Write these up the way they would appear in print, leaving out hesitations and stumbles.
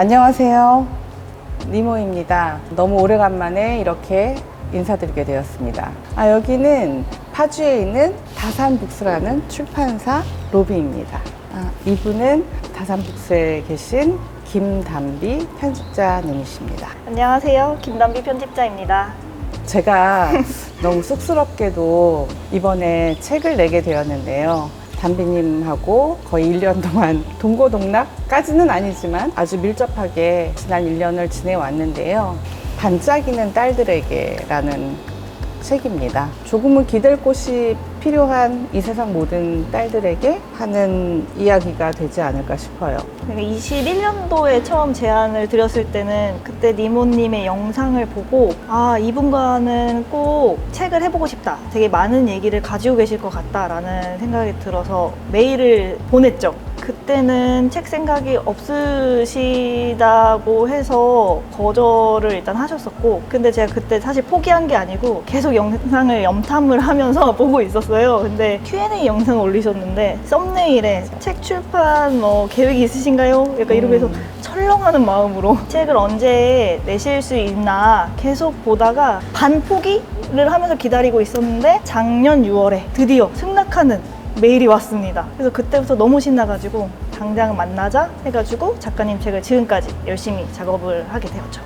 안녕하세요. 니모입니다. 너무 오래간만에 이렇게 인사드리게 되었습니다. 여기는 파주에 있는 다산북스라는 출판사 로비입니다. 이분은 다산북스에 계신 김담비 편집자님이십니다. 안녕하세요. 김담비 편집자입니다. 제가 너무 쑥스럽게도 이번에 책을 내게 되었는데요. 담비님하고 거의 1년 동안 동고동락까지는 아니지만 아주 밀접하게 지난 1년을 지내왔는데요. 반짝이는 딸들에게라는 책입니다. 조금은 기댈 곳이 필요한 이 세상 모든 딸들에게 하는 이야기가 되지 않을까 싶어요. 21년도에 처음 제안을 드렸을 때는 그때 니모님의 영상을 보고 이분과는 꼭 책을 해보고 싶다. 되게 많은 얘기를 가지고 계실 것 같다라는 생각이 들어서 메일을 보냈죠. 그때는 책 생각이 없으시다고 해서 거절을 일단 하셨었고, 근데 제가 그때 사실 포기한 게 아니고 계속 영상을 염탐을 하면서 보고 있었어요. 근데 Q&A 영상을 올리셨는데 썸네일에 책 출판 계획이 있으신가요? 약간 이러고 해서 철렁하는 마음으로 책을 언제 내실 수 있나 계속 보다가 반포기를 하면서 기다리고 있었는데 작년 6월에 드디어 승낙하는 메일이 왔습니다. 그래서 그때부터 너무 신나가지고 당장 만나자 해가지고 작가님 책을 지금까지 열심히 작업을 하게 되었죠.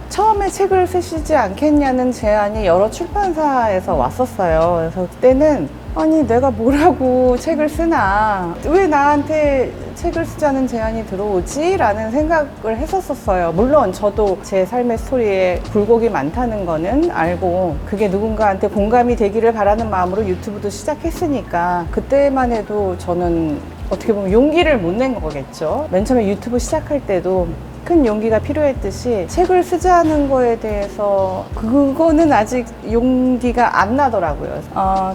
처음에 책을 쓰시지 않겠냐는 제안이 여러 출판사에서 왔었어요. 그래서 그때는 아니 내가 뭐라고 책을 쓰나, 왜 나한테 책을 쓰자는 제안이 들어오지? 라는 생각을 했었어요. 물론 저도 제 삶의 스토리에 굴곡이 많다는 거는 알고 그게 누군가한테 공감이 되기를 바라는 마음으로 유튜브도 시작했으니까 그때만 해도 저는 어떻게 보면 용기를 못 낸 거겠죠. 맨 처음에 유튜브 시작할 때도 큰 용기가 필요했듯이 책을 쓰자는 거에 대해서 그거는 아직 용기가 안 나더라고요.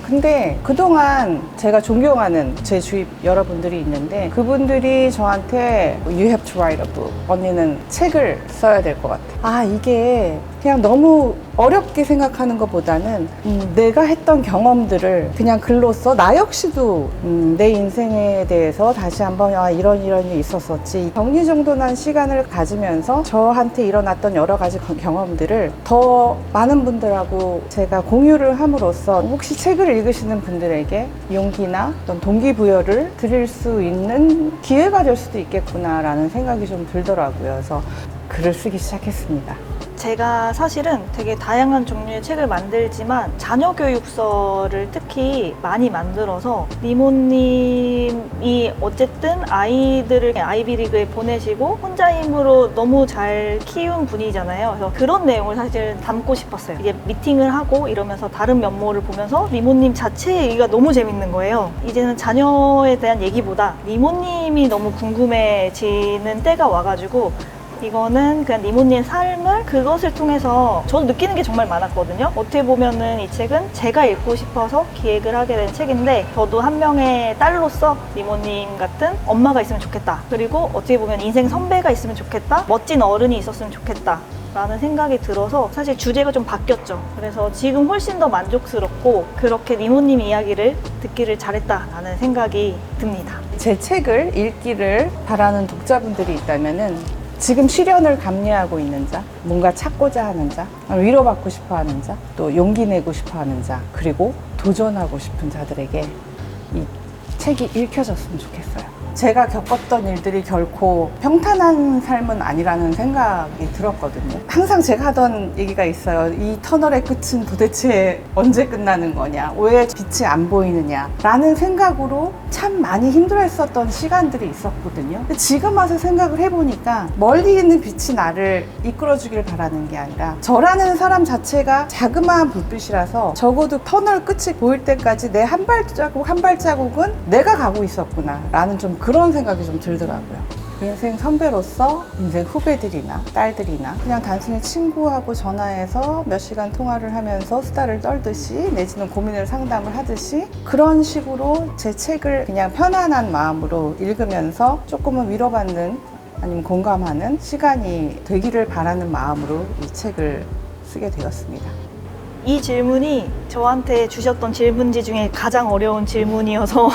근데 그동안 제가 존경하는 제 주위 여러분들이 있는데 그분들이 저한테 You have to write a book. 언니는 책을 써야 될 것 같아. 이게 그냥 너무 어렵게 생각하는 것보다는 내가 했던 경험들을 그냥 글로 써. 나 역시도 내 인생에 대해서 다시 한번 이런 일이 있었었지. 정리정돈한 시간을 가지면서 저한테 일어났던 여러 가지 경험들을 더 많은 분들하고 제가 공유를 함으로써 혹시 책을 읽으시는 분들에게 용기나 어떤 동기부여를 드릴 수 있는 기회가 될 수도 있겠구나라는 생각이 좀 들더라고요. 그래서 글을 쓰기 시작했습니다. 제가 사실은 되게 다양한 종류의 책을 만들지만 자녀 교육서를 특히 많이 만들어서 니모님이 어쨌든 아이들을 아이비리그에 보내시고 혼자 힘으로 너무 잘 키운 분이잖아요. 그래서 그런 내용을 사실 담고 싶었어요. 이제 미팅을 하고 이러면서 다른 면모를 보면서 니모님 자체의 얘기가 너무 재밌는 거예요. 이제는 자녀에 대한 얘기보다 니모님이 너무 궁금해지는 때가 와가지고 이거는 그냥 니모님의 삶을 그것을 통해서 저도 느끼는 게 정말 많았거든요. 어떻게 보면은 이 책은 제가 읽고 싶어서 기획을 하게 된 책인데 저도 한 명의 딸로서 니모님 같은 엄마가 있으면 좋겠다. 그리고 어떻게 보면 인생 선배가 있으면 좋겠다. 멋진 어른이 있었으면 좋겠다. 라는 생각이 들어서 사실 주제가 좀 바뀌었죠. 그래서 지금 훨씬 더 만족스럽고 그렇게 니모님 이야기를 듣기를 잘했다라는 생각이 듭니다. 제 책을 읽기를 바라는 독자분들이 있다면은 지금 시련을 감내하고 있는 자, 뭔가 찾고자 하는 자, 위로받고 싶어 하는 자, 또 용기 내고 싶어 하는 자, 그리고 도전하고 싶은 자들에게 이 책이 읽혀졌으면 좋겠어요. 제가 겪었던 일들이 결코 평탄한 삶은 아니라는 생각이 들었거든요. 항상 제가 하던 얘기가 있어요. 이 터널의 끝은 도대체 언제 끝나는 거냐? 왜 빛이 안 보이느냐? 라는 생각으로 참 많이 힘들어했었던 시간들이 있었거든요. 근데 지금 와서 생각을 해보니까 멀리 있는 빛이 나를 이끌어주길 바라는 게 아니라 저라는 사람 자체가 자그마한 불빛이라서 적어도 터널 끝이 보일 때까지 내 한 발자국 한 발자국은 내가 가고 있었구나 라는 좀 그런 생각이 좀 들더라고요. 인생 선배로서 인생 후배들이나 딸들이나 그냥 단순히 친구하고 전화해서 몇 시간 통화를 하면서 수다를 떨듯이 내지는 고민을 상담을 하듯이 그런 식으로 제 책을 그냥 편안한 마음으로 읽으면서 조금은 위로받는 아니면 공감하는 시간이 되기를 바라는 마음으로 이 책을 쓰게 되었습니다. 이 질문이 저한테 주셨던 질문지 중에 가장 어려운 질문이어서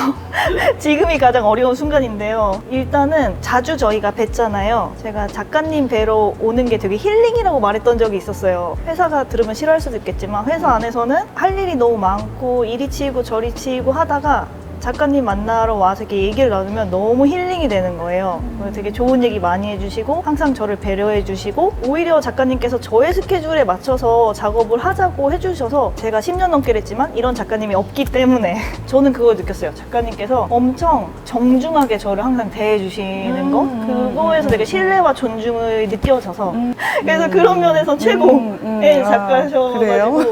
지금이 가장 어려운 순간인데요. 일단은 자주 저희가 뵀잖아요. 제가 작가님 뵈러 오는 게 되게 힐링이라고 말했던 적이 있었어요. 회사가 들으면 싫어할 수도 있겠지만 회사 안에서는 할 일이 너무 많고 이리 치이고 저리 치이고 하다가 작가님 만나러 와서 이렇게 얘기를 나누면 너무 힐링이 되는 거예요. 되게 좋은 얘기 많이 해주시고 항상 저를 배려해 주시고 오히려 작가님께서 저의 스케줄에 맞춰서 작업을 하자고 해주셔서 제가 10년 넘게 했지만 이런 작가님이 없기 때문에 저는 그걸 느꼈어요. 작가님께서 엄청 정중하게 저를 항상 대해 주시는 거 그거에서 되게 신뢰와 존중을 느껴져서 그래서 그런 면에서 최고의 작가셔가지고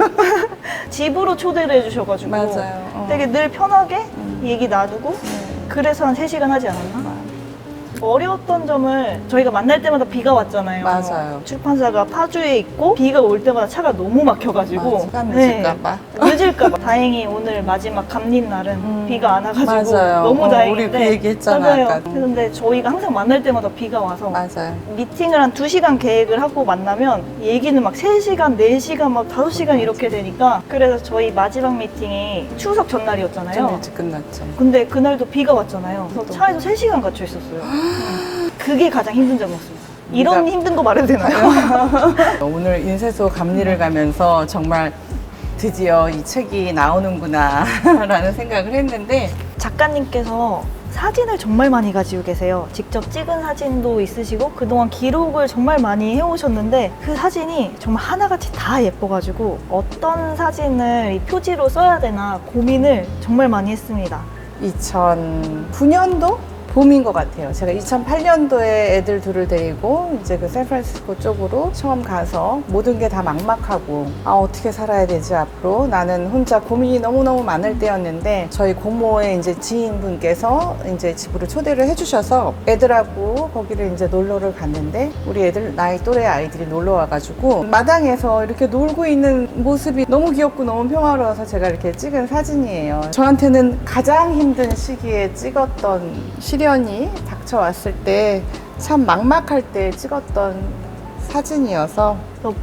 집으로 초대를 해주셔가지고 맞아요. 되게 늘 편하게 얘기 나누고 그래서 한 3시간 하지 않았나? 어려웠던 점을 저희가 만날 때마다 비가 왔잖아요. 맞아요. 출판사가 파주에 있고 비가 올 때마다 차가 너무 막혀가지고 시간 늦을까봐. 늦을까봐. 다행히 오늘 마지막 감립 날은 비가 안 와가지고 맞아요. 너무 다행인데. 우리 그 얘기했잖아. 맞아요. 아까. 근데 저희가 항상 만날 때마다 비가 와서 맞아요. 미팅을 한 2시간 계획을 하고 만나면 얘기는 막 3시간, 4시간, 막 5시간 이렇게 되니까 그래서 저희 마지막 미팅이 추석 전날이었잖아요. 좀 일찍 끝났죠. 근데 그날도 비가 왔잖아요. 그래서 차에서 3시간 갇혀 있었어요. 그게 가장 힘든 점이었습니다. 이런 힘든 거 말해도 되나요? 오늘 인쇄소 감리를 가면서 정말 드디어 이 책이 나오는구나 라는 생각을 했는데 작가님께서 사진을 정말 많이 가지고 계세요. 직접 찍은 사진도 있으시고 그동안 기록을 정말 많이 해오셨는데 그 사진이 정말 하나같이 다 예뻐가지고 어떤 사진을 이 표지로 써야 되나 고민을 정말 많이 했습니다. 2009년도? 봄인 것 같아요. 제가 2008년도에 애들 둘을 데리고 이제 그 샌프란시스코 쪽으로 처음 가서 모든 게 다 막막하고 어떻게 살아야 되지 앞으로 나는 혼자 고민이 너무너무 많을 때였는데 저희 고모의 이제 지인분께서 이제 집으로 초대를 해주셔서 애들하고 거기를 이제 놀러를 갔는데 우리 애들 나이 또래 아이들이 놀러 와가지고 마당에서 이렇게 놀고 있는 모습이 너무 귀엽고 너무 평화로워서 제가 이렇게 찍은 사진이에요. 저한테는 가장 힘든 시기에 찍었던 시련이 닥쳐왔을 때 참 막막할 때 찍었던 사진이어서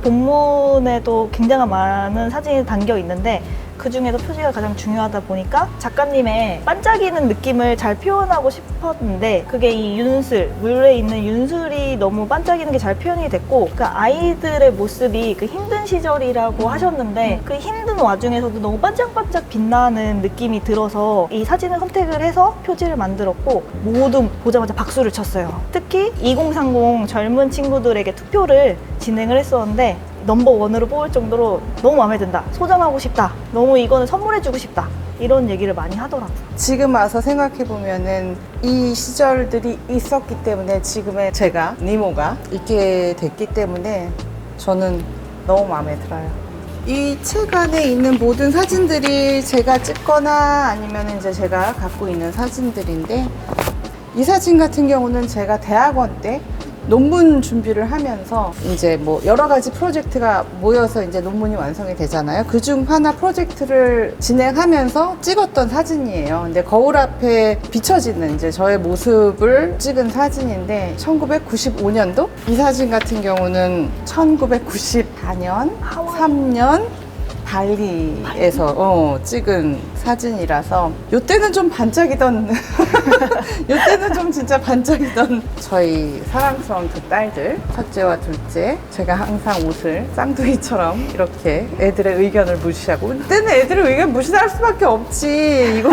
본문에도 굉장히 많은 사진이 담겨 있는데 그 중에도 표지가 가장 중요하다 보니까 작가님의 반짝이는 느낌을 잘 표현하고 싶었는데 그게 이 윤슬, 물에 있는 윤슬이 너무 반짝이는 게 잘 표현이 됐고 그 아이들의 모습이 그 힘든 시절이라고 하셨는데 그 힘든 와중에서도 너무 반짝반짝 빛나는 느낌이 들어서 이 사진을 선택을 해서 표지를 만들었고 모두 보자마자 박수를 쳤어요. 특히 2030 젊은 친구들에게 투표를 진행을 했었는데 넘버원으로 뽑을 정도로 너무 마음에 든다, 소장하고 싶다, 너무 이거는 선물해주고 싶다 이런 얘기를 많이 하더라고요. 지금 와서 생각해보면은 이 시절들이 있었기 때문에 지금의 제가, 니모가 있게 됐기 때문에 저는 너무 마음에 들어요. 이 책 안에 있는 모든 사진들이 제가 찍거나 아니면 이제 제가 갖고 있는 사진들인데 이 사진 같은 경우는 제가 대학원 때 논문 준비를 하면서 이제 뭐 여러 가지 프로젝트가 모여서 이제 논문이 완성이 되잖아요. 그중 하나 프로젝트를 진행하면서 찍었던 사진이에요. 근데 거울 앞에 비춰지는 이제 저의 모습을 찍은 사진인데 1995년도? 이 사진 같은 경우는 1994년, 3년 발리에서 찍은 사진이라서 요때는 좀 반짝이던 요때는 좀 진짜 반짝이던 저희 사랑스러운 두 딸들 첫째와 둘째 제가 항상 옷을 쌍둥이처럼 이렇게 애들의 의견을 무시하고 그때는 애들의 의견 무시할 수밖에 없지 이거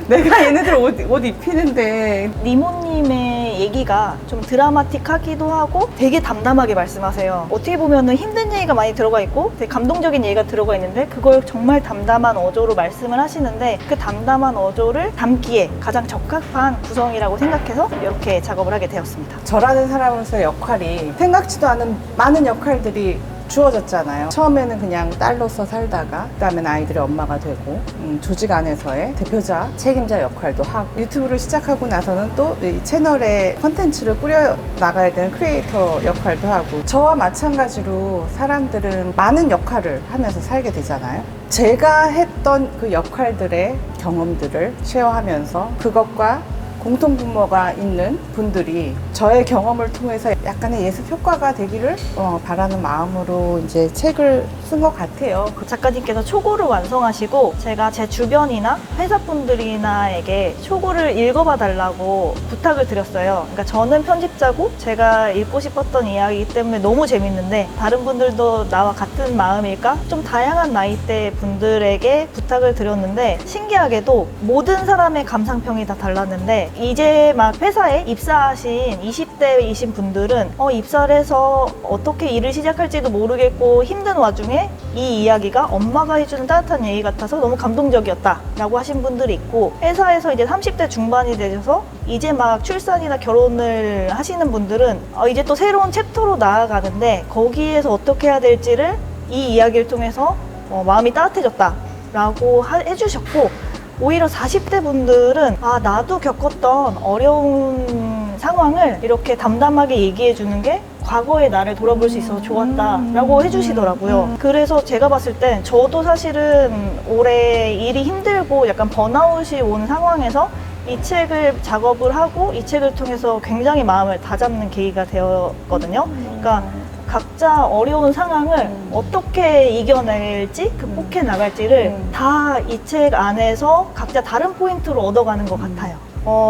내가 얘네들 옷 입히는데 니모님의 얘기가 좀 드라마틱하기도 하고 되게 담담하게 말씀하세요. 어떻게 보면은 힘든 얘기가 많이 들어가 있고 되게 감동적인 얘기가 들어가 있는데 그걸 정말 담담한 어조로 말씀을 하시는데 그 담담한 어조를 담기에 가장 적합한 구성이라고 생각해서 이렇게 작업을 하게 되었습니다. 저라는 사람으로서의 역할이 생각지도 않은 많은 역할들이 주어졌잖아요. 처음에는 그냥 딸로서 살다가 그다음엔 아이들의 엄마가 되고 조직 안에서의 대표자, 책임자 역할도 하고 유튜브를 시작하고 나서는 또 이 채널에 컨텐츠를 꾸려 나가야 되는 크리에이터 역할도 하고 저와 마찬가지로 사람들은 많은 역할을 하면서 살게 되잖아요. 제가 했던 그 역할들의 경험들을 쉐어하면서 그것과 공통분모가 있는 분들이 저의 경험을 통해서 약간의 예습 효과가 되기를 바라는 마음으로 이제 책을 쓴 것 같아요. 작가님께서 초고를 완성하시고 제가 제 주변이나 회사분들이나에게 초고를 읽어봐 달라고 부탁을 드렸어요. 그러니까 저는 편집자고 제가 읽고 싶었던 이야기이기 때문에 너무 재밌는데 다른 분들도 나와 같은 마음일까? 좀 다양한 나이대 분들에게 부탁을 드렸는데 신기하게도 모든 사람의 감상평이 다 달랐는데 이제 막 회사에 입사하신 20대이신 분들은 입사를 해서 어떻게 일을 시작할지도 모르겠고 힘든 와중에 이 이야기가 엄마가 해주는 따뜻한 얘기 같아서 너무 감동적이었다 라고 하신 분들이 있고 회사에서 이제 30대 중반이 되셔서 이제 막 출산이나 결혼을 하시는 분들은 이제 또 새로운 챕터로 나아가는데 거기에서 어떻게 해야 될지를 이 이야기를 통해서 마음이 따뜻해졌다 라고 해주셨고 오히려 40대 분들은 나도 겪었던 어려운 상황을 이렇게 담담하게 얘기해 주는 게 과거의 나를 돌아볼 수 있어서 좋았다라고 해주시더라고요. 그래서 제가 봤을 땐 저도 사실은 올해 일이 힘들고 약간 번아웃이 온 상황에서 이 책을 작업을 하고 이 책을 통해서 굉장히 마음을 다잡는 계기가 되었거든요. 그러니까 각자 어려운 상황을 어떻게 이겨낼지 극복해 나갈지를 다 이 책 안에서 각자 다른 포인트로 얻어가는 것 같아요.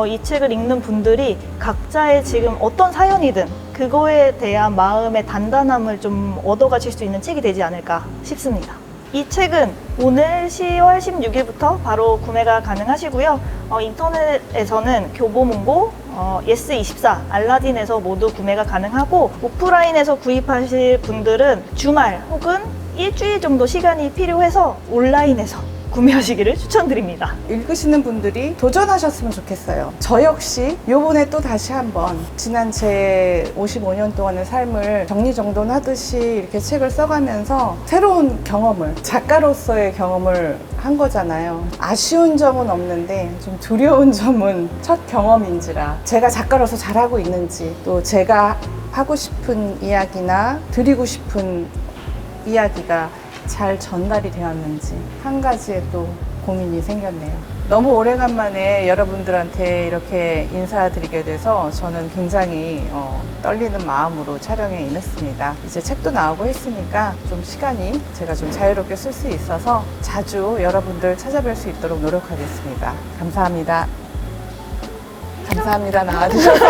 이 책을 읽는 분들이 각자의 지금 어떤 사연이든 그거에 대한 마음의 단단함을 좀 얻어가실 수 있는 책이 되지 않을까 싶습니다. 이 책은 오늘 10월 16일부터 바로 구매가 가능하시고요. 인터넷에서는 교보문고, 예스24, 알라딘에서 모두 구매가 가능하고 오프라인에서 구입하실 분들은 주말 혹은 일주일 정도 시간이 필요해서 온라인에서 구매하시기를 추천드립니다. 읽으시는 분들이 도전하셨으면 좋겠어요. 저 역시 요번에 또 다시 한번 지난 제 55년 동안의 삶을 정리정돈하듯이 이렇게 책을 써가면서 새로운 경험을, 작가로서의 경험을 한 거잖아요. 아쉬운 점은 없는데 좀 두려운 점은 첫 경험인지라 제가 작가로서 잘하고 있는지 또 제가 하고 싶은 이야기나 드리고 싶은 이야기가 잘 전달이 되었는지 한 가지의 또 고민이 생겼네요. 너무 오래간만에 여러분들한테 이렇게 인사드리게 돼서 저는 굉장히 떨리는 마음으로 촬영에 임했습니다. 이제 책도 나오고 했으니까 좀 시간이 제가 좀 자유롭게 쓸 수 있어서 자주 여러분들 찾아뵐 수 있도록 노력하겠습니다. 감사합니다. 감사합니다. 나와주셔서.